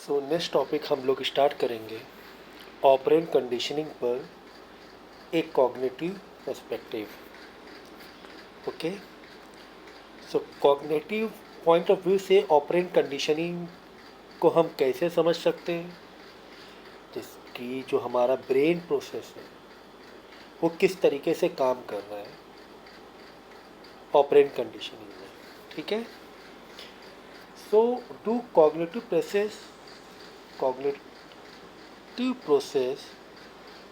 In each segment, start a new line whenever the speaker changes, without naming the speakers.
So next topic हम लोग start करेंगे ऑपरेंट कंडीशनिंग पर एक cognitive perspective. Okay, so cognitive point of view से ऑपरेंट कंडीशनिंग को हम कैसे समझ सकते हैं, जिसकी जो हमारा ब्रेन प्रोसेस है वो किस तरीके से काम कर रहा है ऑपरेंट कंडीशनिंग में। ठीक है, so do cognitive process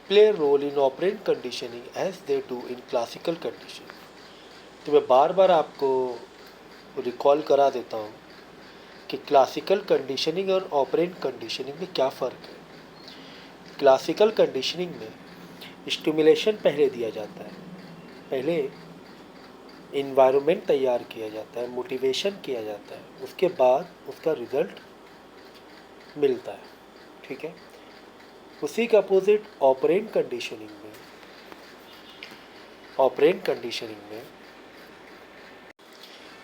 play a role in operant conditioning as they do in classical conditioning। तो मैं बार बार आपको रिकॉल करा देता हूँ कि क्लासिकल कंडीशनिंग और ऑपरेंट कंडीशनिंग में क्या फ़र्क है। क्लासिकल कंडीशनिंग में स्टिमुलेशन पहले दिया जाता है, पहले इन्वायरमेंट तैयार किया जाता है, मोटिवेशन किया जाता है, उसके बाद उसका रिज़ल्ट मिलता है। ठीक है, उसी के अपोजिट ऑपरेंट कंडीशनिंग में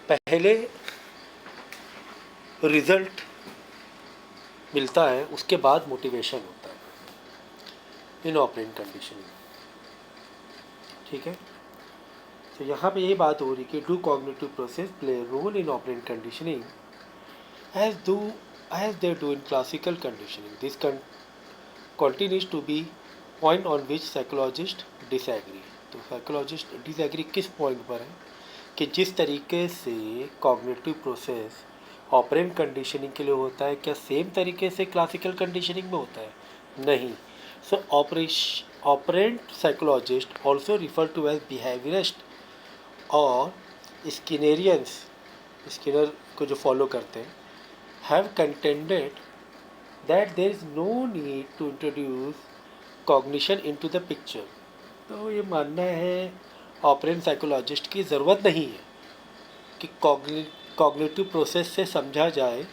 पहले रिज़ल्ट मिलता है, उसके बाद मोटिवेशन होता है इन ऑपरेंट कंडीशनिंग। ठीक है, तो यहाँ पे ये बात हो रही कि do cognitive process play role in operant conditioning as they do in classical conditioning। This continues to be point on which psychologists disagree। तो साइकोलॉजिस्ट डिसएग्री किस पॉइंट पर है कि जिस तरीके से कॉग्निटिव प्रोसेस ऑपरेंट कंडीशनिंग के लिए होता है, क्या सेम तरीके से क्लासिकल कंडीशनिंग में होता है? नहीं। So operant psychologist also refer to as behaviourist और स्किनरियंस, स्किनर को जो फॉलो करते हैं, have contended that there is no need to introduce cognition into the picture। तो ये मानना है ऑपरेंट साइकोलॉजिस्ट की ज़रूरत नहीं है कि कॉग्निटिव प्रोसेस से समझा जाए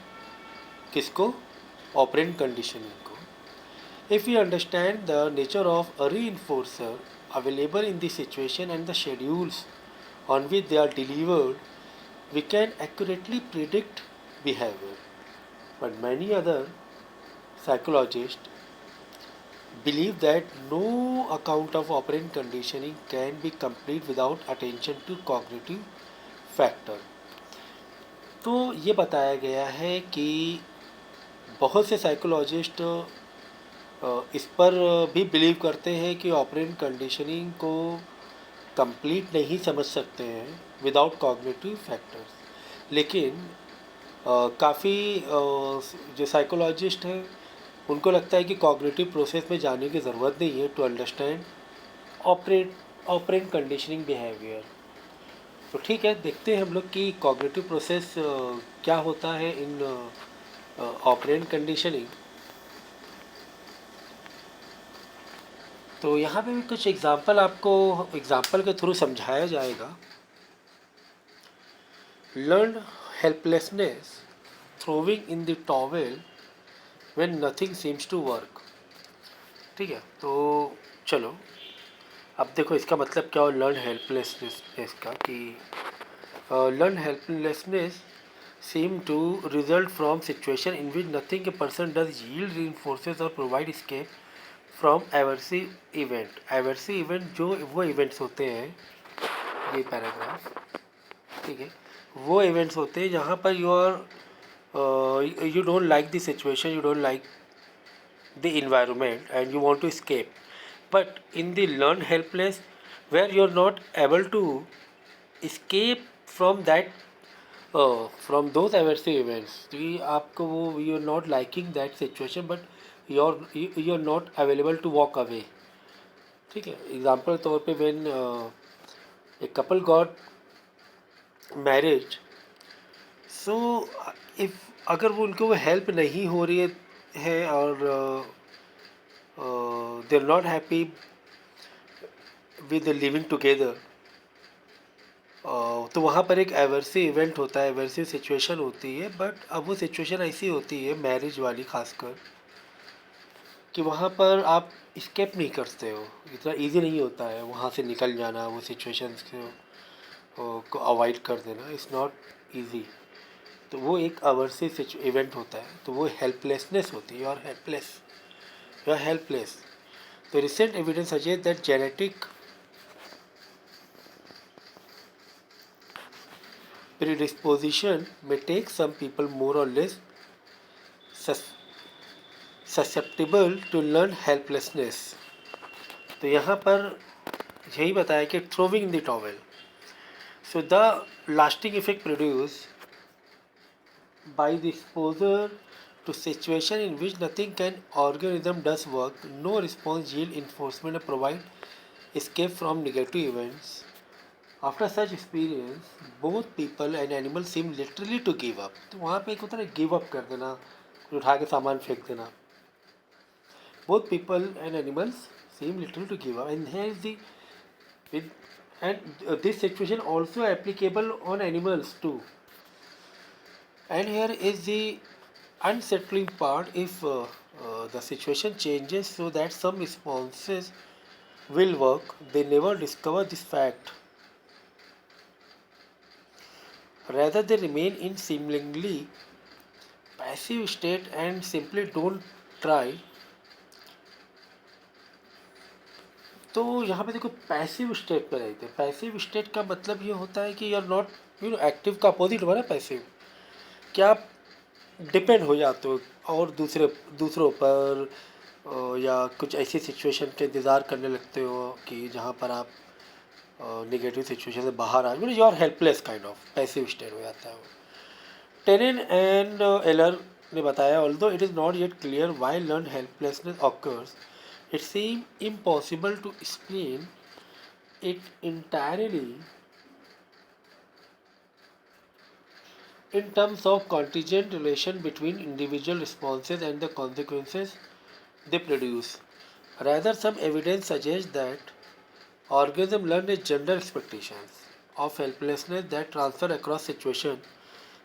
किसको, ऑपरेंट कंडीशनिंग को। If you understand the nature of a reinforcer available in the situation and the schedules on which they are delivered, we can accurately predict behavior। But many other psychologists believe that no account of operant conditioning can be complete without attention to cognitive factor। तो ये बताया गया है कि बहुत से psychologist इस पर भी बिलीव करते हैं कि ऑपरेंट कंडीशनिंग को कंप्लीट नहीं समझ सकते हैं विदाउट कॉग्निटिव फैक्टर्स। लेकिन काफ़ी जो साइकोलॉजिस्ट हैं उनको लगता है कि कॉग्निटिव प्रोसेस में जाने की ज़रूरत नहीं है to understand operant conditioning behaviour. तो ठीक है, देखते हैं हम लोग कि कॉग्निटिव प्रोसेस क्या होता है इन ऑपरेंट कंडीशनिंग। तो यहाँ पे भी कुछ एग्जांपल आपको एग्जांपल के थ्रू समझाया जाएगा। Learn helplessness throwing in the towel when nothing seems to work. ठीक है, तो चलो अब देखो इसका मतलब क्या हो लर्न हेल्पलेसनेस का, कि learn helplessness seem to result from situation in which nothing a person does yield reinforces or provide escape from aversive event। aversive event जो वो events होते हैं, ये पैराग्राफ, ठीक है, वो events होते हैं जहाँ पर you don't like the situation, you don't like the environment and you want to escape। but in the learned helpless where you're not able to escape from that from those aversive events, कि आपको वो you are not liking that situation but you are not available to walk away. ठीक है, example तौर पे when a couple got marriage, so if अगर वो उनको वो हेल्प नहीं हो रही है और they are not happy with living together, तो वहाँ पर एक एवर्सिव इवेंट होता है, एवर्सिव सिचुएशन होती है। बट अब वो सिचुएशन ऐसी होती है मैरिज वाली खासकर, कि वहाँ पर आप स्केप नहीं करते हो, इतना इजी नहीं होता है वहाँ से निकल जाना, वो सिचुएशंस को अवॉइड कर देना, इट्स नॉट इजी। तो वो एक अवर्सिव इवेंट होता है, तो वो हेल्पलेसनेस होती है, यू आर हेल्पलेस। तो recent evidence suggest that genetic predisposition may take some people more or less susceptible to learn helplessness। तो यहाँ पर यही बताया कि throwing the towel, so the lasting effect produced by the exposure to situation in which nothing can organism does work, no response yield enforcement or provide escape from negative events। After such experience, both people and animals seem literally to give up। तो वहाँ पे एक होता है give up कर देना, उठा के सामान फेंक देना। Both people and animals seem literally to give up, and here is the with and this situation also applicable on animals too। And here is the unsettling part, if the situation changes so that some responses will work, they never discover this fact, rather they remain in seemingly passive state and simply don't try। तो यहाँ पे देखो passive state पे रहते हैं। Passive state का मतलब ये होता है कि यू आर नॉट एक्टिव का अपोजिट हुआ ना पैसिव, क्या आप डिपेंड हो जाते हो और दूसरों पर, या कुछ ऐसी सिचुएशन के इंतज़ार करने लगते हो कि जहाँ पर आप नेगेटिव सिचुएशन से बाहर आ, you are helpless kind of passive state हो जाता है वो। टेनिन एंड एलर ने बताया, although it is not yet clear why learn helplessness occurs, it seems impossible to explain it entirely in terms of contingent relation between individual responses and the consequences they produce। Rather, some evidence suggests that organisms learn a general expectations of helplessness that transfer across situations,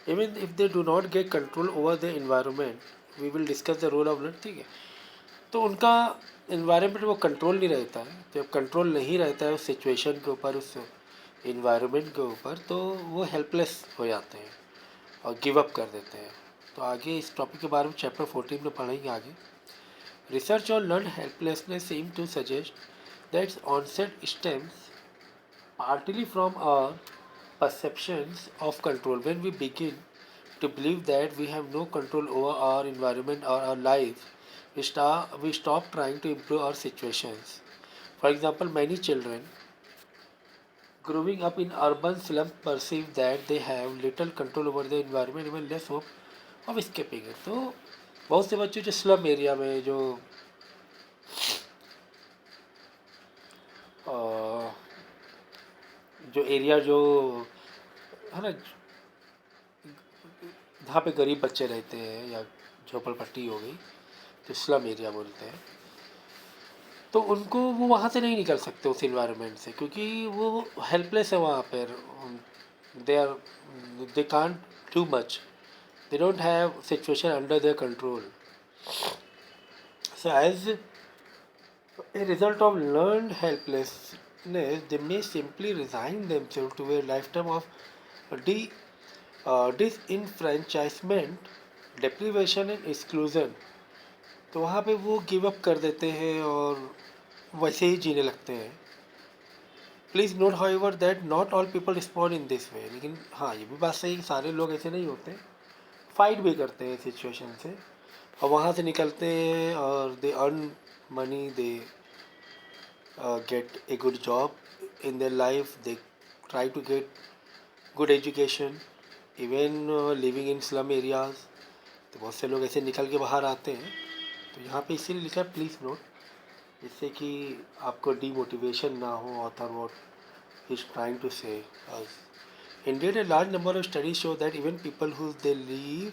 even if they do not get control over the environment। We will discuss the role of learn, ठीक है। तो उनका environment वो control नहीं रहता है, जब control नहीं रहता है उस सिचुएशन के ऊपर, उस इन्वायरमेंट के ऊपर, तो वो हेल्पलेस हो जाते हैं और गिव अप कर देते हैं। तो आगे इस टॉपिक के बारे में चैप्टर 14 में पढ़ेंगे आगे। Research on learn helplessness seem to suggest that onset stems partly from our perceptions of control। When we begin to believe that we have no control over our environment or our life, we stop trying to improve our situations। For example, many children growing up in urban slums perceive that they have little control over the environment, even less hope of escaping it। तो बहुत से बच्चे जो slum area में जो area जो है ना, जहाँ पे गरीब बच्चे रहते हैं या झोपड़पट्टी हो गई, तो स्लम एरिया बोलते हैं, तो उनको वो वहाँ से नहीं निकल सकते उस इन्वायरमेंट से, क्योंकि वो हेल्पलेस है वहाँ पर। They can't do much, they don't have situation under their control. So as a result of learned helplessness, they may simply resign themselves to a life time of disenfranchisement, deprivation and exclusion. तो वहाँ पे वो give up कर देते हैं और वैसे ही जीने लगते हैं। Please note however that not all people respond in this way. लेकिन हाँ, ये भी बात सही है, सारे लोग ऐसे नहीं होते, फाइट भी करते हैं सिचुएशन से और वहाँ से निकलते हैं और they earn money, they get a good job in their life, they try to get good education, even living in slum areas. तो बहुत से लोग ऐसे निकल के बाहर आते हैं। तो यहाँ पे इसीलिए लिखा है प्लीज़ नोट, जिससे कि आपको डीमोटिवेशन ना हो। Author what is trying to say us. Indeed, a large number of studies show that even people who they live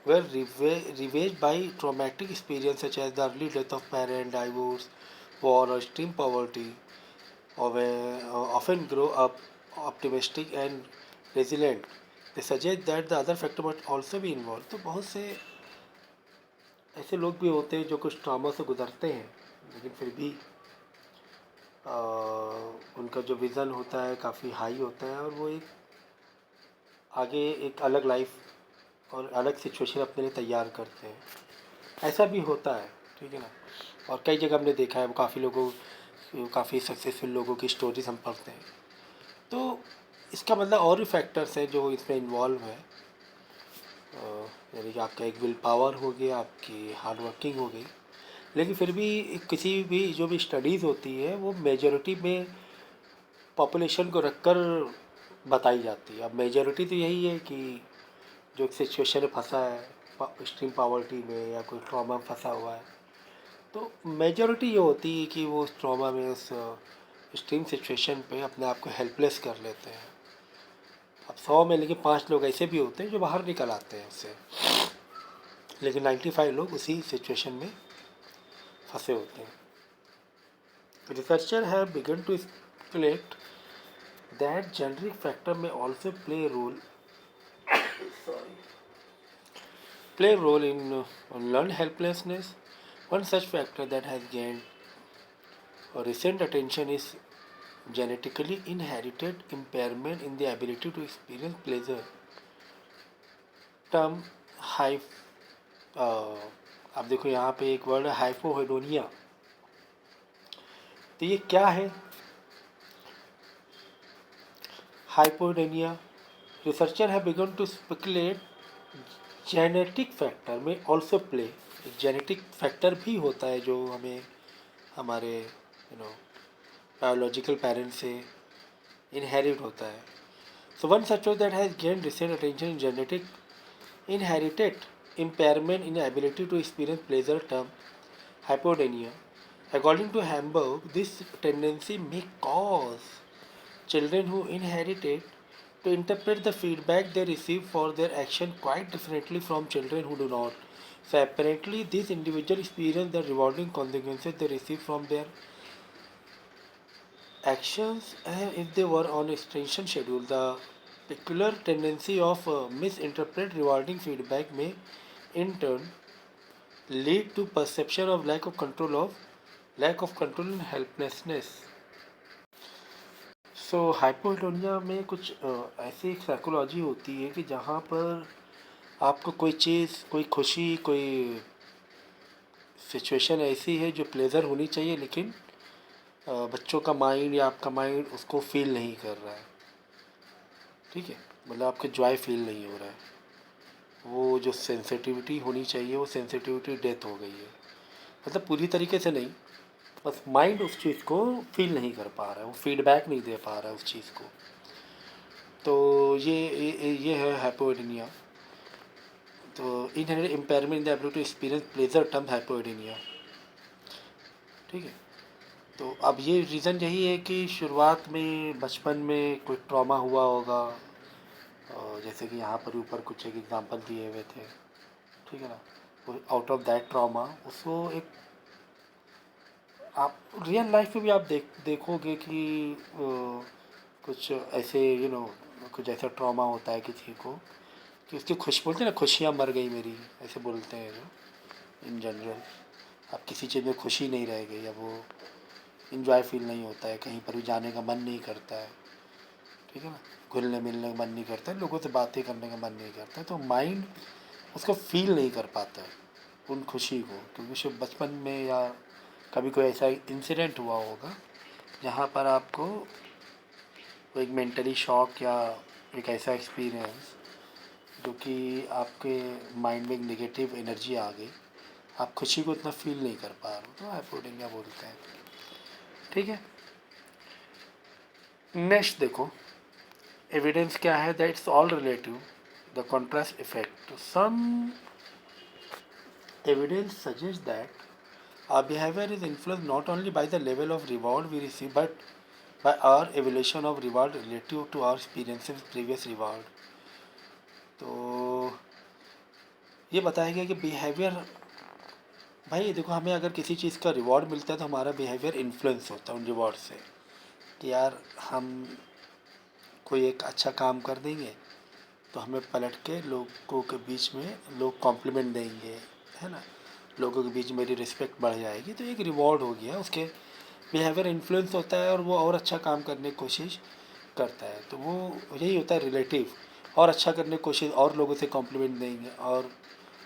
were ravaged by traumatic experiences such as the early death of parents, divorce, war, or extreme poverty, often grow up optimistic and resilient। They suggest that the other factor must also be involved। तो बहुत से ऐसे लोग भी होते हैं जो कुछ ट्रॉमा से गुजरते हैं, लेकिन फिर भी उनका जो विज़न होता है काफ़ी हाई होता है और वो एक आगे एक अलग लाइफ और अलग सिचुएशन अपने लिए तैयार करते हैं। ऐसा भी होता है, ठीक है ना। और कई जगह हमने देखा है, वो काफ़ी सक्सेसफुल लोगों की स्टोरीज हम पढ़ते हैं। तो इसका मतलब और भी फैक्टर्स हैं जो इसमें इन्वॉल्व है। यानी कि आपका एक विल पावर हो गया, आपकी हार्ड वर्किंग हो गई। लेकिन फिर भी किसी भी जो भी स्टडीज़ होती है वो मेजॉरिटी में पॉपुलेशन को रखकर बताई जाती है। अब मेजॉरिटी तो यही है कि जो एक सिचुएशन में फंसा है, एक्सट्रीम पॉवर्टी में या कोई ट्रॉमा में फंसा हुआ है, तो मेजॉरिटी ये होती है कि वो उस ट्रॉमा में, उस एक्सट्रीम सिचुएशन पे अपने आप को हेल्पलेस कर लेते हैं। अब 100 में लेकिन 5 लोग ऐसे भी होते हैं जो बाहर निकल आते हैं उससे, लेकिन 95 लोग उसी सिचुएशन में फंसे होते हैं। Researchers have begun to speculate that genetic factor may also play a role in learned helplessness. One such factor that has gained recent attention is genetically inherited impairment in the ability to experience pleasure. Term high अब देखो यहाँ पे एक word है हाइपोहेडोनिया। तो ये क्या है hypohedonia? Researcher have begun to speculate genetic factor में ऑल्सो प्ले। एक जेनेटिक फैक्टर भी होता है जो हमें हमारे बायोलॉजिकल पेरेंट्स से इनहेरिट होता है। So one such that has gain recent attention in genetic inherited impairment in ability to experience pleasure term hypodynia. According to Hamburg, this tendency may cause children who inherited to interpret the feedback they receive for their action quite differently from children who do not. So apparently these individuals experience the rewarding consequences they receive from their actions if they were on extension schedule. The peculiar tendency of misinterpret rewarding feedback may in turn lead to perception of lack of control and helplessness. So hypotonia में कुछ ऐसी एक psychology होती है कि जहाँ पर आपको कोई चीज़, कोई खुशी, कोई सिचुएशन ऐसी है जो प्लेजर होनी चाहिए, लेकिन बच्चों का माइंड या आपका माइंड उसको फील नहीं कर रहा है। ठीक है, मतलब आपके जॉय फील नहीं हो रहा है। वो जो सेंसिटिविटी होनी चाहिए वो सेंसिटिविटी डेथ हो गई है। मतलब पूरी तरीके से नहीं, बस माइंड उस चीज़ को फील नहीं कर पा रहा है, वो फीडबैक नहीं दे पा रहा है उस चीज़ को। तो ये है हाइपोएडिनिया। तो inherent impairment in the ability to experience pleasure term hypohedonia. ठीक है, तो अब ये रीज़न यही है कि शुरुआत में बचपन में कोई ट्रॉमा हुआ होगा, जैसे कि यहाँ पर ऊपर कुछ एक एग्जांपल दिए हुए थे। ठीक है ना, आउट ऑफ दैट ट्रॉमा उसको एक आप रियल लाइफ में भी आप देखोगे कि कुछ ऐसे कुछ ऐसा ट्रॉमा होता है किसी को कि उसकी बोलते हैं ना, खुशियाँ मर गई मेरी, ऐसे बोलते हैं जो इन जनरल। अब किसी चीज़ में खुशी नहीं रह गई, अब वो इन्जॉय फील नहीं होता है, कहीं पर भी जाने का मन नहीं करता है। ठीक है ना, घुलने मिलने का मन नहीं करता है, लोगों से बातें करने का मन नहीं करता है। तो माइंड उसको फील नहीं कर पाता है उन खुशी को, क्योंकि बचपन में या कभी कोई ऐसा इंसिडेंट हुआ होगा जहाँ पर आपको एक मेंटली शॉक या एक ऐसा एक्सपीरियंस जो कि आपके माइंड में एक नेगेटिव एनर्जी आ गई, आप खुशी को इतना फील नहीं कर पा रहे हो, तो हाइपोडेनिया बोलते हैं। ठीक है, नेक्स्ट देखो एविडेंस क्या है, that's all relative the contrast effect. Some evidence suggest that our behavior is influenced not only by the level of reward we receive but by our evaluation of reward relative to our experiences with previous reward. तो ये बताया गया कि behaviour, भाई देखो, हमें अगर किसी चीज़ का रिवॉर्ड मिलता है तो हमारा बिहेवियर इन्फ्लुएंस होता है उन रिवॉर्ड से, कि यार हम कोई एक अच्छा काम कर देंगे तो हमें पलट के लोगों के बीच में लोग कॉम्प्लीमेंट देंगे, है ना, लोगों के बीच मेरी रिस्पेक्ट बढ़ जाएगी, तो एक रिवॉर्ड हो गया, उसके बिहेवियर इन्फ्लुएंस होता है और वो और अच्छा काम करने की कोशिश करता है। तो वो यही होता है रिलेटिव। और अच्छा करने की कोशिश, और लोगों से कॉम्प्लीमेंट देंगे और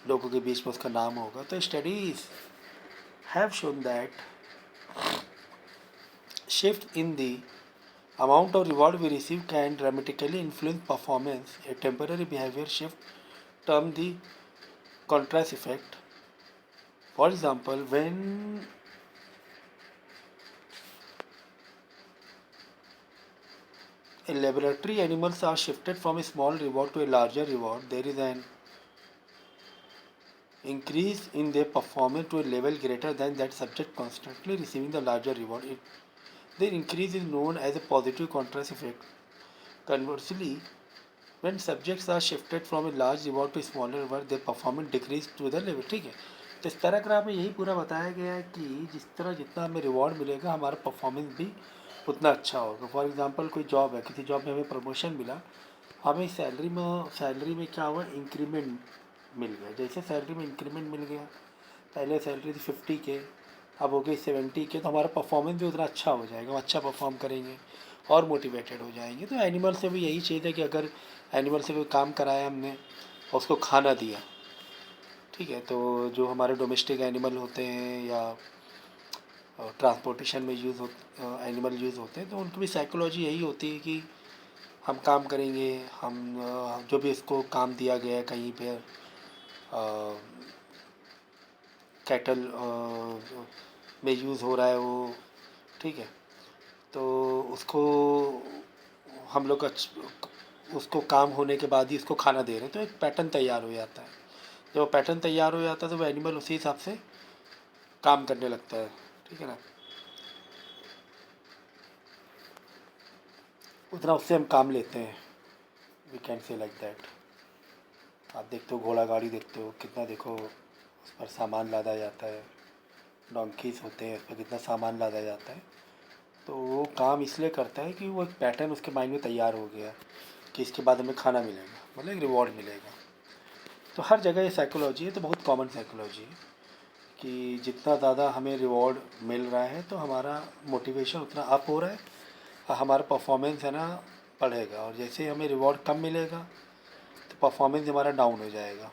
लोगों के बीच में उसका नाम होगा। तो studies have shown that shift in the amount of reward we receive can dramatically influence performance. A temporary behavior shift, termed the contrast effect. For example, when in laboratory animals are shifted from a small reward to a larger reward, there is an increase in their performance to a level greater than that subject constantly receiving the larger reward. The increase is known as a positive contrast effect. Conversely, when subjects are shifted from a large reward to smaller reward, their performance decrease to the level। ठीक है, तो इस paragraph में यही पूरा बताया गया है कि जिस तरह जितना हमें रिवॉर्ड मिलेगा हमारा परफॉर्मेंस भी उतना अच्छा होगा। फॉर एग्जांपल कोई जॉब है, किसी जॉब में हमें प्रमोशन मिला, हमें सैलरी में क्या हुआ, इंक्रीमेंट मिल गया। जैसे सैलरी में इंक्रीमेंट मिल गया, पहले सैलरी थी 50K, अब हो गई 70K, तो हमारा परफॉर्मेंस भी उतना अच्छा हो जाएगा, हम अच्छा परफॉर्म करेंगे और मोटिवेटेड हो जाएंगे। तो एनिमल से भी यही चीज़ है कि अगर एनिमल से कोई काम कराया हमने और उसको खाना दिया, ठीक है, तो जो हमारे डोमेस्टिक एनिमल होते हैं या ट्रांसपोर्टेशन में एनिमल यूज़ होते हैं, तो उनकी भी साइकोलॉजी यही होती है कि हम काम करेंगे, हम जो भी इसको काम दिया गया है कहीं पे कैटल में यूज़ हो रहा है वो, ठीक है, तो उसको हम लोग उसको काम होने के बाद ही उसको खाना दे रहे हैं, तो एक पैटर्न तैयार हो जाता है। जब वो पैटर्न तैयार हो जाता है तो वो एनिमल उसी हिसाब से काम करने लगता है, ठीक है ना, उतना उससे हम काम लेते हैं। We can say like that. आप देखते हो घोड़ा गाड़ी देखते हो, कितना देखो उस पर सामान लादा जाता है, डोंकीज होते हैं उस पर कितना सामान लादा जाता है। तो वो काम इसलिए करता है कि वो एक पैटर्न उसके माइंड में तैयार हो गया कि इसके बाद हमें खाना मिलेगा, मतलब एक रिवॉर्ड मिलेगा। तो हर जगह ये साइकोलॉजी है, तो बहुत कॉमन साइकोलॉजी है कि जितना ज़्यादा हमें रिवॉर्ड मिल रहा है तो हमारा मोटिवेशन उतना अप हो रहा है और हमारा परफॉर्मेंस है ना बढ़ेगा, और जैसे हमें रिवॉर्ड कम मिलेगा तो परफॉर्मेंस हमारा डाउन हो जाएगा।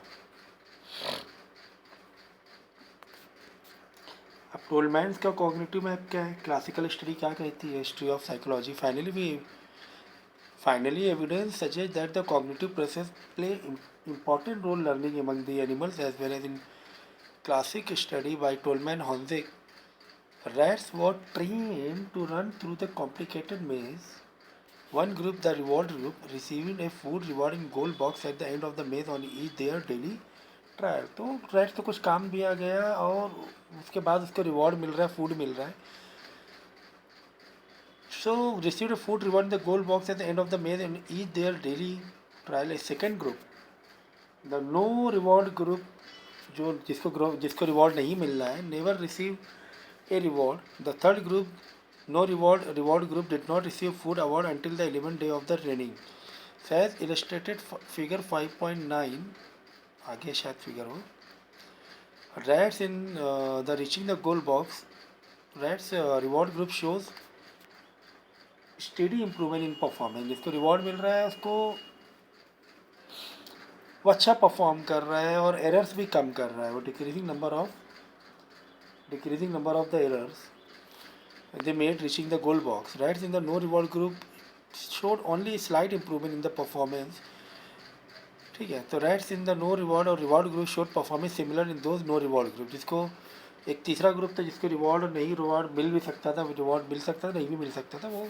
अब टोलमैन्स का कॉग्निटिव मैप क्या है, क्लासिकल स्टडी क्या कहती है, history of psychology. Finally, evidence suggests that the cognitive process play important role learning among the animals as well as in classic study by Tolman Honzek. Rats were trained to run through the complicated maze. One group, the reward group, receiving a food rewarding gold box at the end of the maze on each their daily trial. तो rats को कुछ काम दिया गया और उसके बाद उसको रिवॉर्ड मिल रहा है, फूड मिल रहा है। So received a food reward in the gold box at the end of the maze and each their daily trial। A second group, the no reward group, जो जिसको रिवॉर्ड नहीं मिल रहा है, never receive a reward. The third group, no reward group, did not receive food award until the 11th day of the training. Says illustrated figure 5.9, आगे शायद figure हो। Rats in the reaching the goal box, rats reward group shows steady improvement in performance. जिसको reward मिल रहा है उसको वो अच्छा परफॉर्म कर रहा है और एरर्स भी कम कर रहा है, वो decreasing number of the errors they made reaching the goal box। Rats in the no reward group showed only slight improvement in the performance, ठीक है। तो rats in the no reward और reward group showed performance similar in those no reward group। जिसको एक तीसरा group था जिसको reward मिल भी सकता था, रिवॉर्ड मिल सकता था, नहीं भी मिल सकता था, वो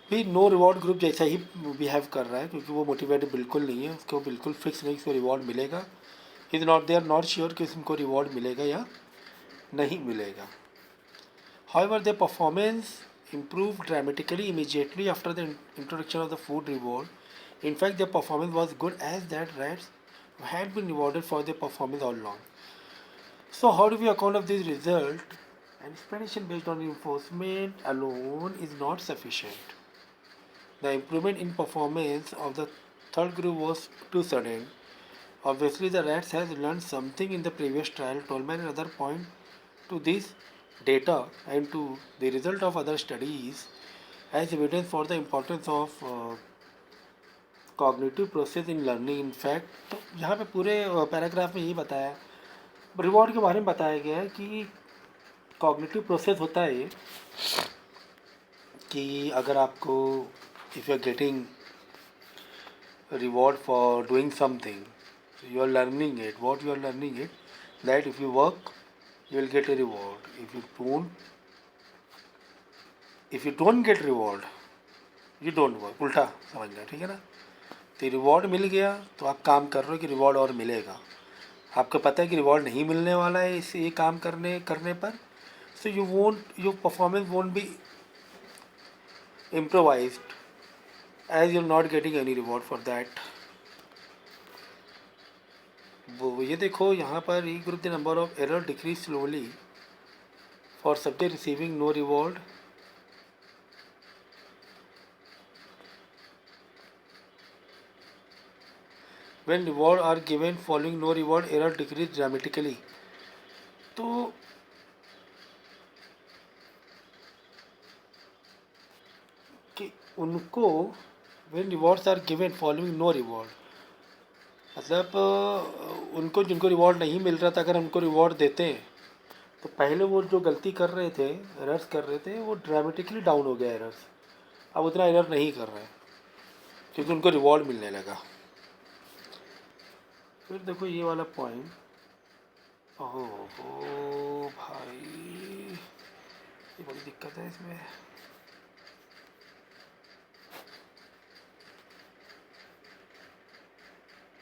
भी नो रिवॉर्ड ग्रुप जैसा ही बिहेव कर रहा है, क्योंकि वो मोटिवेटेड बिल्कुल नहीं है, उसको बिल्कुल फिक्स नहीं उसको रिवॉर्ड मिलेगा। Is not they are not sure कि उसको रिवॉर्ड मिलेगा या नहीं मिलेगा। However their performance improved dramatically immediately after the introduction of the food reward। In fact, their performance was good as that rats had been rewarded for their performance all along। So how do we account of this result? An explanation based on reinforcement alone is not sufficient। The improvement in performance of the third group was too sudden। Obviously, the rats has learned something in the previous trial. Tolman and other point to this data and to the result of other studies as evidence for the importance of cognitive process in learning in fact, तो यहाँ पे पूरे paragraph में यही बताया, reward के बारे में बताया गया है कि कॉग्निटिव प्रोसेस होता है ये कि अगर आपको if you are getting reward for doing something, so you are learning it, what you are learning it, that if you work you will get a reward, if you don't get reward you don't work, उल्टा समझना, ठीक है ना। तो reward मिल गया तो आप काम कर रहे हो कि रिवॉर्ड और मिलेगा, आपको पता है कि रिवॉर्ड नहीं मिलने वाला है इस ये काम करने पर, so you won't, your performance won't be improvised as you're not getting any reward for that। वो ये देखो यहाँ पर E group the number of error decrease slowly for subject receiving no reward, when reward are given following no reward error decrease dramatically. तो कि उनको when rewards are given following no reward, मतलब उनको जिनको रिवॉर्ड नहीं मिल रहा था अगर उनको रिवॉर्ड देते हैं तो पहले वो जो गलती कर रहे थे, एरर्स कर रहे थे, वो ड्रामेटिकली डाउन हो गया एरर्स, अब उतना एरर नहीं कर रहे हैं क्योंकि उनको रिवॉर्ड मिलने लगा। फिर देखो ये वाला पॉइंट, ओहो भाई ये बड़ी दिक्कत है इसमें।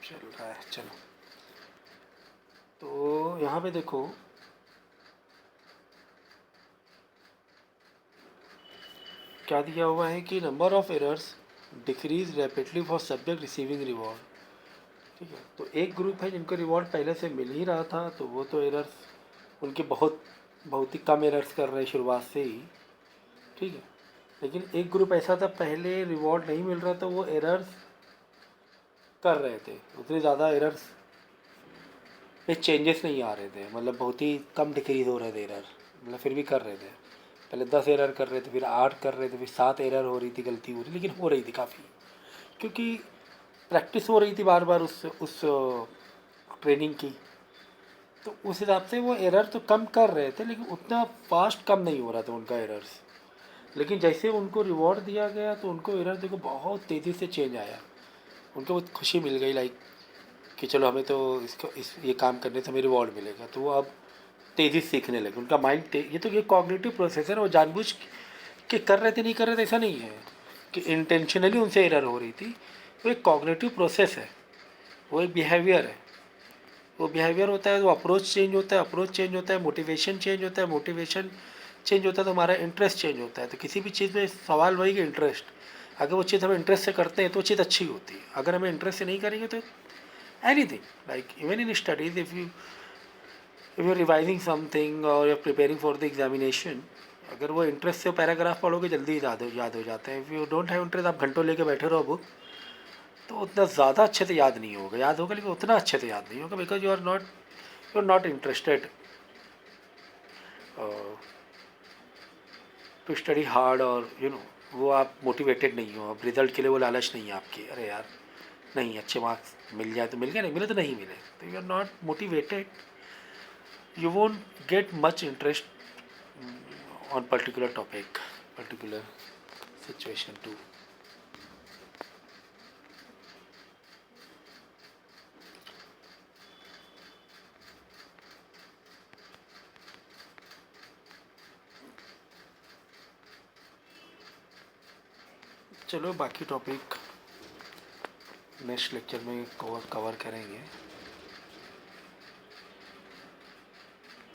चल रहा है, चलो तो यहाँ पे देखो क्या दिया हुआ है कि number of errors decrease rapidly for subject receiving reward, ठीक है। तो एक ग्रुप है जिनको रिवॉर्ड पहले से मिल ही रहा था तो वो तो एरर्स उनके बहुत ही कम एरर्स कर रहे शुरुआत से ही, ठीक है। लेकिन एक ग्रुप ऐसा था पहले रिवॉर्ड नहीं मिल रहा तो वो एरर्स कर रहे थे, उतने ज़्यादा एरर्स पे चेंजेस नहीं आ रहे थे, मतलब बहुत ही कम डिक्रीज हो रहे थे एरर, मतलब फिर भी कर रहे थे। पहले 10 एरर कर रहे थे, फिर 8 कर रहे थे, फिर 7 एरर हो रही थी, गलती हो रही, लेकिन हो रही थी काफ़ी, क्योंकि प्रैक्टिस हो रही थी बार बार उस ट्रेनिंग की। तो उस हिसाब से वो एरर तो कम कर रहे थे लेकिन उतना फास्ट कम नहीं हो रहा था उनका एरर्स। लेकिन जैसे उनको रिवॉर्ड दिया गया तो उनको एरर देखो बहुत तेज़ी से चेंज आया, उनको बहुत खुशी मिल गई, लाइक कि चलो हमें तो ये काम करने से हमें रिवॉर्ड मिलेगा, तो वो अब तेज़ी से सीखने लगे, उनका माइंड ये तो ये कॉग्निटिव प्रोसेस है ना, वो जानबूझ के कर रहे थे नहीं कर रहे थे ऐसा नहीं है कि इंटेंशनली उनसे एरर हो रही थी, वो एक कॉग्निटिव प्रोसेस है, वो एक बिहेवियर है, वो बिहेवियर होता है, वो अप्रोच चेंज होता है, अप्रोच चेंज होता है, मोटिवेशन चेंज होता है, मोटिवेशन चेंज होता है तो हमारा इंटरेस्ट चेंज होता है। तो किसी भी चीज़ में सवाल वही कि इंटरेस्ट, अगर वो चीज़ हमें इंटरेस्ट से करते हैं तो वो चीज़ अच्छी होती है, अगर हमें इंटरेस्ट से नहीं करेंगे तो anything, like even in studies if you are revising something और you are preparing for the examination, अगर वो इंटरेस्ट से पैराग्राफ पढ़ोगे जल्दी याद हो जाते हैं। If you don't have interest, आप घंटों लेके बैठे रहो बुक, तो उतना ज़्यादा अच्छे से याद नहीं होगा, याद होगा लेकिन उतना अच्छे से याद नहीं होगा, because you are not interested to study hard, और यू नो वो आप मोटिवेटेड नहीं हो, अब रिजल्ट के लिए वो लालच नहीं है आपकी, अरे यार नहीं अच्छे मार्क्स मिल जाए तो मिल गया, नहीं मिले तो नहीं मिले, तो you are not motivated, you won't get much interest on particular topic, particular situation too। चलो बाकी टॉपिक नेक्स्ट लेक्चर में कवर करेंगे।